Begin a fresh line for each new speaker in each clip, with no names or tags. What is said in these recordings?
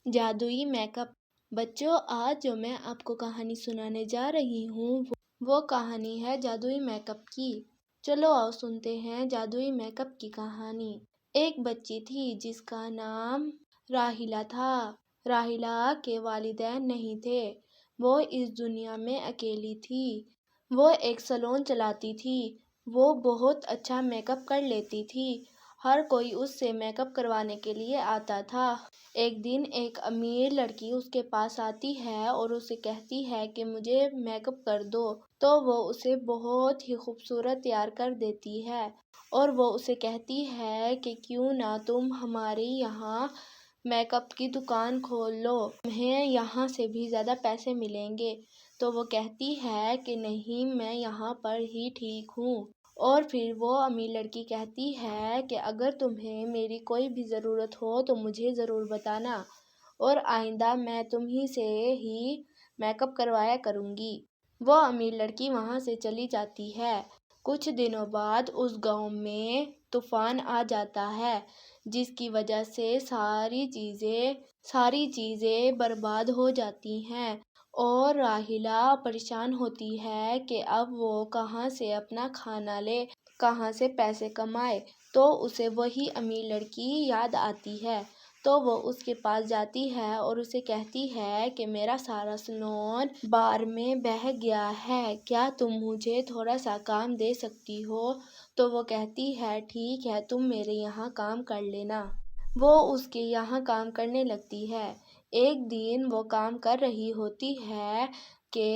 جادوئی make up. بچوں، آج جو میں آپ کو کہانی سنانے جا رہی ہوں وہ کہانی ہے جادوئی میک اپ کی۔ چلو آؤ سنتے ہیں جادوئی میک اپ کی کہانی۔ ایک بچی تھی جس کا نام راحیلہ تھا۔ راحیلہ کے والدین نہیں تھے۔ وہ اس دنیا میں اکیلی تھی۔ وہ ایک سیلون چلاتی تھی۔ وہ بہت اچھا میک اپ کر لیتی تھی۔ ہر کوئی اس سے میک اپ کروانے کے لیے آتا تھا۔ ایک دن ایک امیر لڑکی اس کے پاس آتی ہے اور اسے کہتی ہے کہ مجھے میک اپ کر دو، تو وہ اسے بہت ہی خوبصورت تیار کر دیتی ہے اور وہ اسے کہتی ہے کہ کیوں نہ تم ہمارے یہاں میک اپ کی دکان کھول لو، تمہیں یہاں سے بھی زیادہ پیسے ملیں گے۔ تو وہ کہتی ہے کہ نہیں، میں یہاں پر ہی ٹھیک ہوں۔ اور پھر وہ امیر لڑکی کہتی ہے کہ اگر تمہیں میری کوئی بھی ضرورت ہو تو مجھے ضرور بتانا، اور آئندہ میں تمہیں سے ہی میک اپ کروایا کروں گی۔ وہ امیر لڑکی وہاں سے چلی جاتی ہے۔ کچھ دنوں بعد اس گاؤں میں طوفان آ جاتا ہے، جس کی وجہ سے ساری چیزیں برباد ہو جاتی ہیں اور راحیلہ پریشان ہوتی ہے کہ اب وہ کہاں سے اپنا کھانا لے، کہاں سے پیسے کمائے۔ تو اسے وہی امیر لڑکی یاد آتی ہے، تو وہ اس کے پاس جاتی ہے اور اسے کہتی ہے کہ میرا سارا سیلون بہار میں بہہ گیا ہے، کیا تم مجھے تھوڑا سا کام دے سکتی ہو؟ تو وہ کہتی ہے ٹھیک ہے، تم میرے یہاں کام کر لینا۔ وہ اس کے یہاں کام کرنے لگتی ہے۔ ایک دن وہ کام کر رہی ہوتی ہے کہ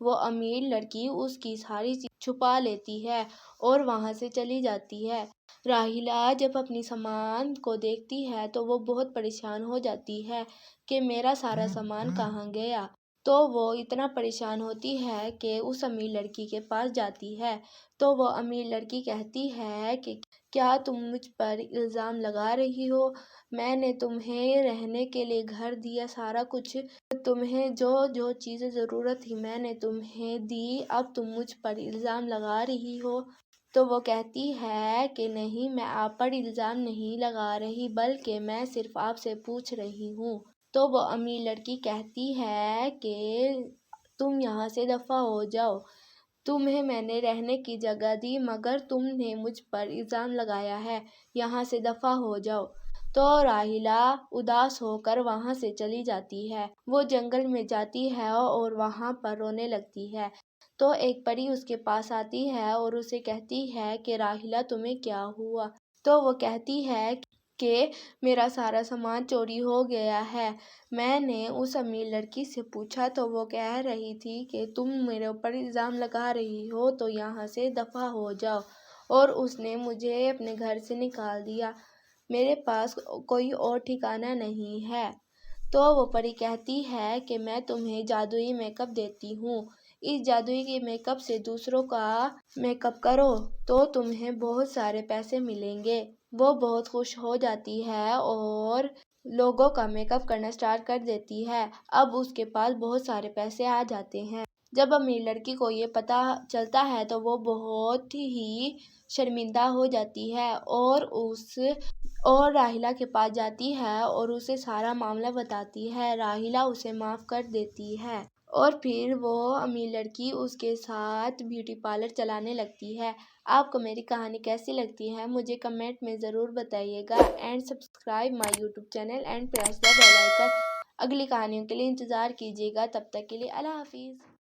وہ امیر لڑکی اس کی ساری چیزیں چھپا لیتی ہے اور وہاں سے چلی جاتی ہے۔ راحیلہ جب اپنی سامان کو دیکھتی ہے تو وہ بہت پریشان ہو جاتی ہے کہ میرا سارا سامان کہاں گیا۔ تو وہ اتنا پریشان ہوتی ہے کہ اس امیر لڑکی کے پاس جاتی ہے۔ تو وہ امیر لڑکی کہتی ہے کہ کیا تم مجھ پر الزام لگا رہی ہو؟ میں نے تمہیں رہنے کے لیے گھر دیا، سارا کچھ، تمہیں جو چیزیں ضرورت تھی میں نے تمہیں دی، اب تم مجھ پر الزام لگا رہی ہو؟ تو وہ کہتی ہے کہ نہیں، میں آپ پر الزام نہیں لگا رہی، بلکہ میں صرف آپ سے پوچھ رہی ہوں۔ تو وہ امیر لڑکی کہتی ہے کہ تم یہاں سے دفع ہو جاؤ، تمہیں میں نے رہنے کی جگہ دی مگر تم نے مجھ پر الزام لگایا ہے، یہاں سے دفع ہو جاؤ۔ تو راحیلہ اداس ہو کر وہاں سے چلی جاتی ہے۔ وہ جنگل میں جاتی ہے اور وہاں پر رونے لگتی ہے۔ تو ایک پری اس کے پاس آتی ہے اور اسے کہتی ہے کہ راحیلہ تمہیں کیا ہوا؟ تو وہ کہتی ہے کہ میرا سارا سامان چوری ہو گیا ہے۔ میں نے اس امیر لڑکی سے پوچھا تو وہ کہہ رہی تھی کہ تم میرے اوپر الزام لگا رہی ہو تو یہاں سے دفع ہو جاؤ، اور اس نے مجھے اپنے گھر سے نکال دیا، میرے پاس کوئی اور ٹھکانہ نہیں ہے۔ تو وہ پری کہتی ہے کہ میں تمہیں جادوئی میک اپ دیتی ہوں، اس جادوئی کے میک اپ سے دوسروں کا میک اپ کرو تو تمہیں بہت سارے پیسے ملیں گے۔ وہ بہت خوش ہو جاتی ہے اور لوگوں کا میک اپ کرنا سٹارٹ کر دیتی ہے۔ اب اس کے پاس بہت سارے پیسے آ جاتے ہیں۔ جب امیر لڑکی کو یہ پتہ چلتا ہے تو وہ بہت ہی شرمندہ ہو جاتی ہے اور راحیلہ کے پاس جاتی ہے اور اسے سارا معاملہ بتاتی ہے۔ راحیلہ اسے معاف کر دیتی ہے اور پھر وہ امیر لڑکی اس کے ساتھ بیوٹی پارلر چلانے لگتی ہے۔ آپ کو میری کہانی کیسی لگتی ہے مجھے کمنٹ میں ضرور بتائیے گا، and subscribe my YouTube channel and press the bell icon. اگلی کہانیوں کے لیے انتظار کیجیے گا، تب تک کے لیے اللہ حافظ۔